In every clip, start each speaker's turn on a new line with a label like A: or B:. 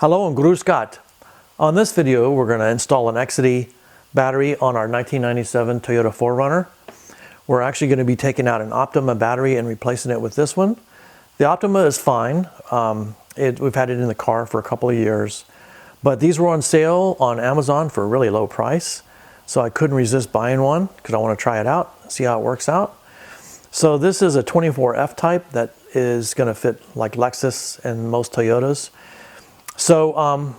A: Hello and Grüß Gott. On this video, we're going to install an Exide battery on our 1997 Toyota 4Runner. We're actually going to be taking out an Optima battery and replacing it with this one. The Optima is fine. We've had it in the car for a couple of years, but these were on sale on Amazon for a really low price. So I couldn't resist buying one because I want to try it out, see how it works out. So this is a 24F type that is going to fit like Lexus and most Toyotas. So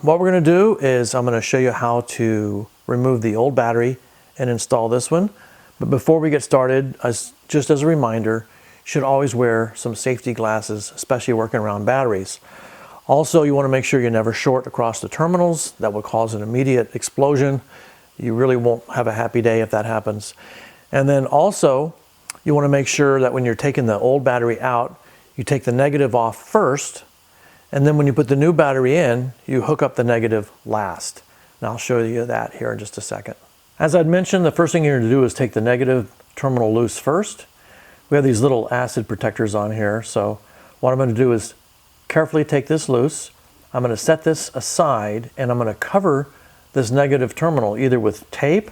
A: what we're going to do is I'm going to show you how to remove the old battery and install this one. But before we get started, just as a reminder, you should always wear some safety glasses, especially working around batteries. Also, you want to make sure you never short across the terminals. That will cause an immediate explosion. You really won't have a happy day if that happens. And then also, you want to make sure that when you're taking the old battery out, you take the negative off first. And then when you put the new battery in, you hook up the negative last. And I'll show you that here in just a second. As I'd mentioned, the first thing you're going to do is take the negative terminal loose first. We have these little acid protectors on here. So what I'm going to do is carefully take this loose. I'm going to set this aside and I'm going to cover this negative terminal either with tape,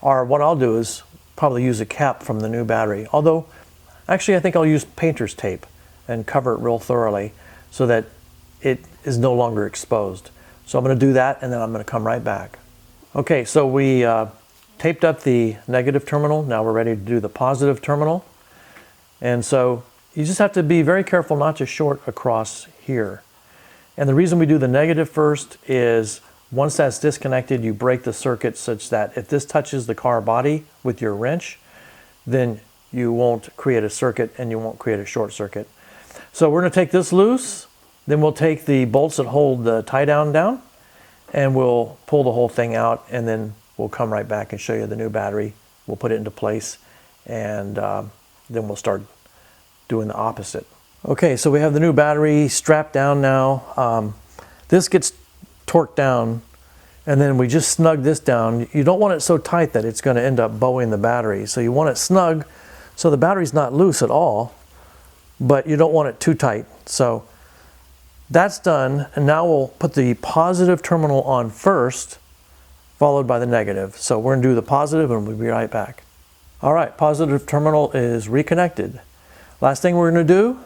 A: or what I'll do is probably use a cap from the new battery. Although, actually I think I'll use painter's tape and cover it real thoroughly so that it is no longer exposed. So I'm going to do that and then I'm going to come right back. Okay, so we taped up the negative terminal. Now we're ready to do the positive terminal. And so you just have to be very careful not to short across here. And the reason we do the negative first is once that's disconnected, you break the circuit such that if this touches the car body with your wrench, then you won't create a circuit and you won't create a short circuit. So we're going to take this loose. Then we'll take the bolts that hold the tie down and we'll pull the whole thing out, and then we'll come right back and show you the new battery. We'll put it into place and then we'll start doing the opposite. Okay, so we have the new battery strapped down now. This gets torqued down and then we just snug this down. You don't want it so tight that it's going to end up bowing the battery. So you want it snug so the battery's not loose at all, but you don't want it too tight. So that's done, and now we'll put the positive terminal on first, followed by the negative. So we're going to do the positive and we'll be right back. All right, positive terminal is reconnected. Last thing we're going to do,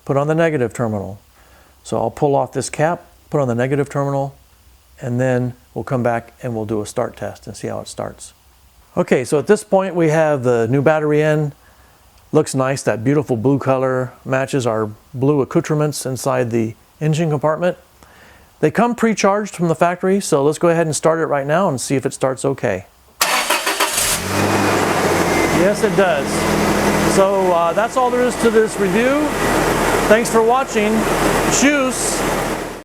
A: put on the negative terminal. So I'll pull off this cap, put on the negative terminal, and then we'll come back and we'll do a start test and see how it starts. Okay, so at this point we have the new battery in. Looks nice, that beautiful blue color matches our blue accoutrements inside the engine compartment. They come pre-charged from the factory, so let's go ahead and start it right now and see if it starts okay. Yes, it does. So that's all there is to this review. Thanks for watching. Tschüss.